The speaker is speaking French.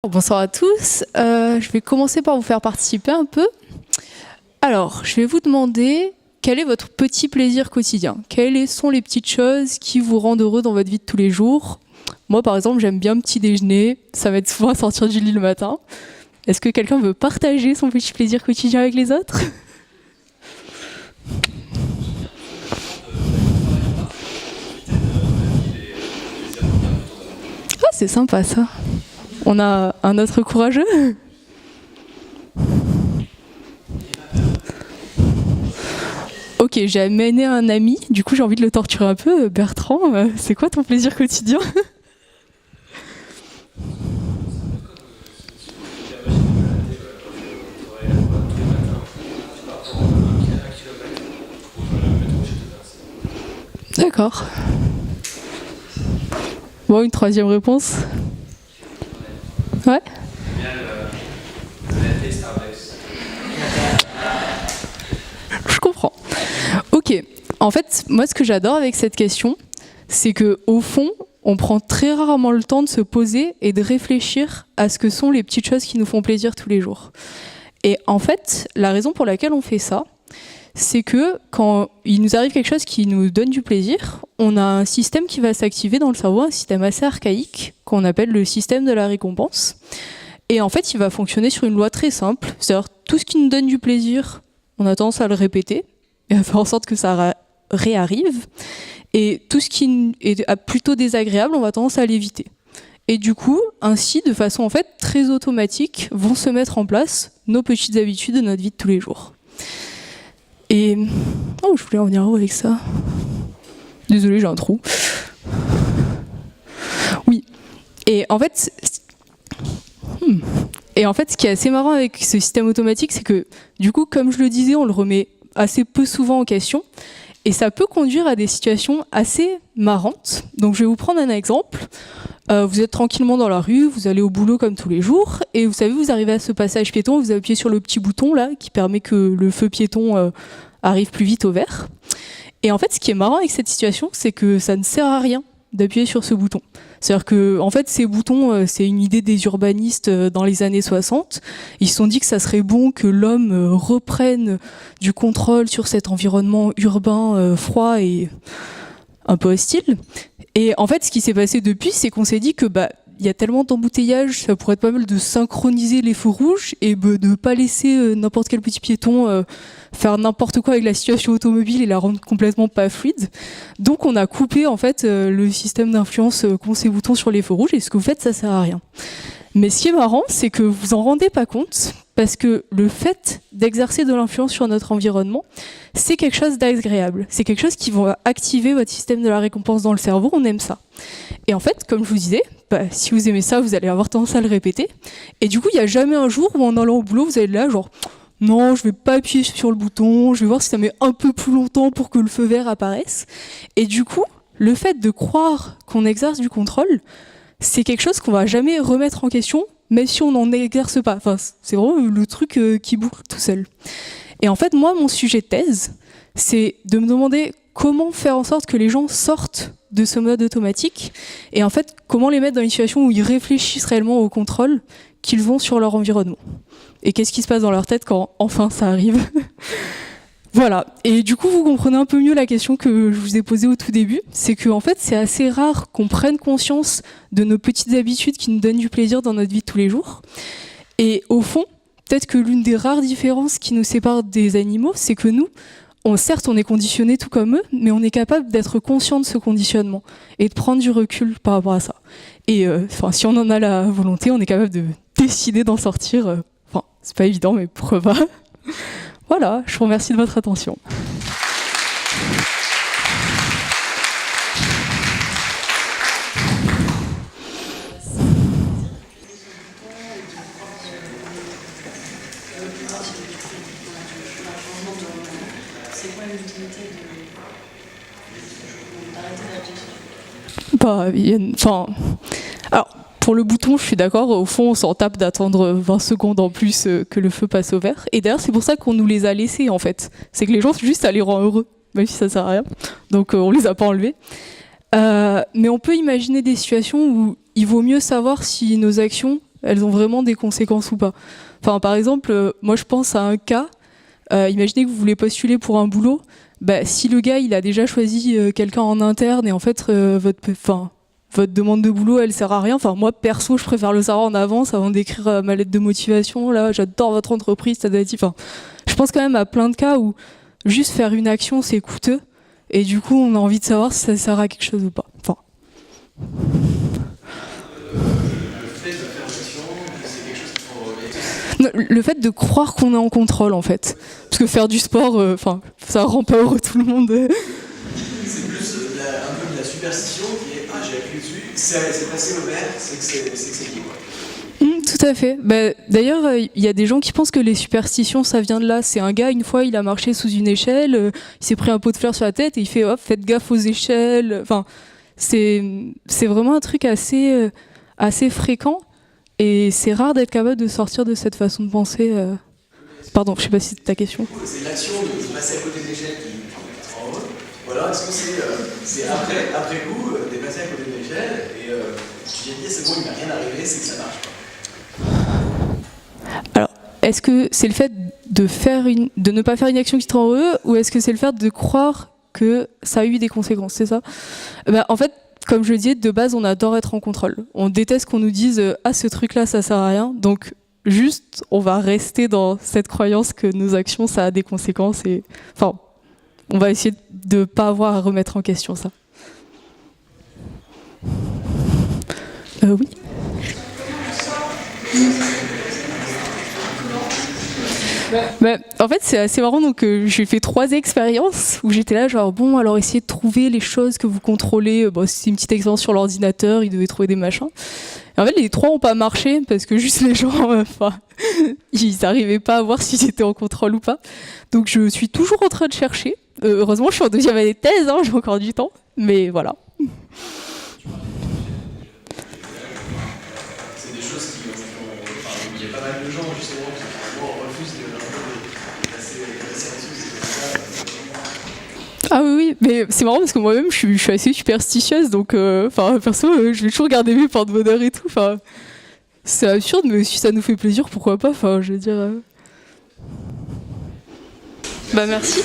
Bonsoir à tous. Je vais commencer par vous faire participer un peu. Alors, je vais vous demander quel est votre petit plaisir quotidien. Quelles sont les petites choses qui vous rendent heureux dans votre vie de tous les jours? Moi, par exemple, j'aime bien petit déjeuner. Ça va être souvent sortir du lit le matin. Est-ce que quelqu'un veut partager son petit plaisir quotidien avec les autres? Ah, c'est sympa ça. On a un autre courageux. Ok, j'ai amené un ami, du coup j'ai envie de le torturer un peu. Bertrand, c'est quoi ton plaisir quotidien? D'accord. Bon, une troisième réponse. Ouais. Je comprends. Ok. En fait, moi, ce que j'adore avec cette question, c'est que au fond, on prend très rarement le temps de se poser et de réfléchir à ce que sont les petites choses qui nous font plaisir tous les jours. Et en fait, la raison pour laquelle on fait ça, c'est que quand il nous arrive quelque chose qui nous donne du plaisir, on a un système qui va s'activer dans le cerveau, un système assez archaïque, qu'on appelle le système de la récompense. Et en fait, il va fonctionner sur une loi très simple, c'est-à-dire tout ce qui nous donne du plaisir, on a tendance à le répéter, et à faire en sorte que ça réarrive, et tout ce qui est plutôt désagréable, on va tendance à l'éviter. Et du coup, ainsi, de façon en fait très automatique, vont se mettre en place nos petites habitudes de notre vie de tous les jours. Et... Oh, je voulais en venir où avec ça? Désolée, j'ai un trou. Oui. Et en fait... ce qui est assez marrant avec ce système automatique, c'est que, du coup, comme je le disais, on le remet assez peu souvent en question. Et ça peut conduire à des situations assez marrantes. Donc, je vais vous prendre un exemple. Vous êtes tranquillement dans la rue, vous allez au boulot comme tous les jours, et vous savez, vous arrivez à ce passage piéton, vous appuyez sur le petit bouton là, qui permet que le feu piéton arrive plus vite au vert. Et en fait, ce qui est marrant avec cette situation, c'est que ça ne sert à rien d'appuyer sur ce bouton. C'est-à-dire que, en fait, ces boutons, c'est une idée des urbanistes dans les années 60. Ils se sont dit que ça serait bon que l'homme reprenne du contrôle sur cet environnement urbain froid et un peu hostile. Et en fait, ce qui s'est passé depuis, c'est qu'on s'est dit que il y a tellement d'embouteillages, ça pourrait être pas mal de synchroniser les feux rouges et de ne pas laisser n'importe quel petit piéton faire n'importe quoi avec la situation automobile et la rendre complètement pas fluide. Donc on a coupé en fait le système d'influence qu'ont ces boutons sur les feux rouges, et ce que vous faites, ça sert à rien. Mais ce qui est marrant, c'est que vous en rendez pas compte, parce que le fait d'exercer de l'influence sur notre environnement, c'est quelque chose d'agréable. C'est quelque chose qui va activer votre système de la récompense dans le cerveau, on aime ça. Et en fait, comme je vous disais, si vous aimez ça, vous allez avoir tendance à le répéter. Et du coup, il n'y a jamais un jour où en allant au boulot, vous allez là, genre, non, je vais pas appuyer sur le bouton, je vais voir si ça met un peu plus longtemps pour que le feu vert apparaisse. Et du coup, le fait de croire qu'on exerce du contrôle, c'est quelque chose qu'on va jamais remettre en question, même si on n'en exerce pas. Enfin, c'est vraiment le truc qui boucle tout seul. Et en fait, moi, mon sujet de thèse, c'est de me demander comment faire en sorte que les gens sortent de ce mode automatique, et en fait, comment les mettre dans une situation où ils réfléchissent réellement au contrôle qu'ils ont sur leur environnement. Et qu'est-ce qui se passe dans leur tête quand enfin ça arrive? Voilà, et du coup vous comprenez un peu mieux la question que je vous ai posée au tout début, c'est qu'en fait c'est assez rare qu'on prenne conscience de nos petites habitudes qui nous donnent du plaisir dans notre vie de tous les jours. Et au fond, peut-être que l'une des rares différences qui nous séparent des animaux, c'est que nous, certes on est conditionnés tout comme eux, mais on est capable d'être conscient de ce conditionnement et de prendre du recul par rapport à ça. Et si on en a la volonté, on est capable de décider d'en sortir. C'est pas évident, mais pourquoi pas. Voilà, je vous remercie de votre attention. Alors, pour le bouton, je suis d'accord. Au fond, on s'en tape d'attendre 20 secondes en plus que le feu passe au vert. Et d'ailleurs, c'est pour ça qu'on nous les a laissés, en fait. C'est que les gens, juste, ça les rend heureux, même si ça sert à rien. Donc, on les a pas enlevés. Mais on peut imaginer des situations où il vaut mieux savoir si nos actions elles ont vraiment des conséquences ou pas. Enfin, par exemple, moi je pense à un cas, imaginez que vous voulez postuler pour un boulot, bah, si le gars il a déjà choisi quelqu'un en interne et en fait votre demande de boulot elle sert à rien. Enfin, moi perso je préfère le savoir en avance avant d'écrire ma lettre de motivation. Là, j'adore votre entreprise, ça doit être... Enfin, je pense quand même à plein de cas où juste faire une action c'est coûteux et du coup on a envie de savoir si ça sert à quelque chose ou pas. Enfin. Le fait de croire qu'on est en contrôle en fait. Parce que faire du sport, ça rend pas heureux tout le monde. C'est plus un peu de la superstition qui est j'ai appuyé dessus, c'est passé au vert, c'est que c'est libre. Tout à fait. Bah, d'ailleurs, il y a des gens qui pensent que les superstitions, ça vient de là. C'est un gars, une fois, il a marché sous une échelle, il s'est pris un pot de fleurs sur la tête et il fait « faites gaffe aux échelles ». Enfin, c'est vraiment un truc assez fréquent et c'est rare d'être capable de sortir de cette façon de penser. Pardon, je sais pas si c'est ta question. C'est l'action de passer à côté de l'échelle qui est en haut. Voilà, est-ce que c'est après coup, de passer à côté de l'échelle et tu dis c'est bon, il m'est rien arrivé, c'est que ça marche. Alors, est-ce que c'est le fait de ne pas faire une action qui te rend heureux ou est-ce que c'est le fait de croire que ça a eu des conséquences, c'est ça? En fait, comme je le disais, de base, on adore être en contrôle. On déteste qu'on nous dise « Ah, ce truc-là, ça sert à rien ». Donc, juste, on va rester dans cette croyance que nos actions, ça a des conséquences. Et, enfin, on va essayer de ne pas avoir à remettre en question ça. Oui. En fait, c'est assez marrant. Donc, j'ai fait 3 expériences où j'étais là, genre, bon, alors essayez de trouver les choses que vous contrôlez. Bon, c'est une petite expérience sur l'ordinateur, ils devaient trouver des machins. Et en fait, les 3 n'ont pas marché parce que juste les gens, ils n'arrivaient pas à voir si j'étais en contrôle ou pas. Donc, je suis toujours en train de chercher. Heureusement, je suis en 2e année de thèse, hein, j'ai encore du temps. Mais voilà. C'est des choses qui il y a pas mal de gens, justement, qui refusent de passer en dessous. Ah oui, mais c'est marrant parce que moi-même, je suis assez superstitieuse. Donc, perso, je vais toujours garder mes porte-bonheur et tout. C'est absurde, mais si ça nous fait plaisir, pourquoi pas. Je veux dire... merci.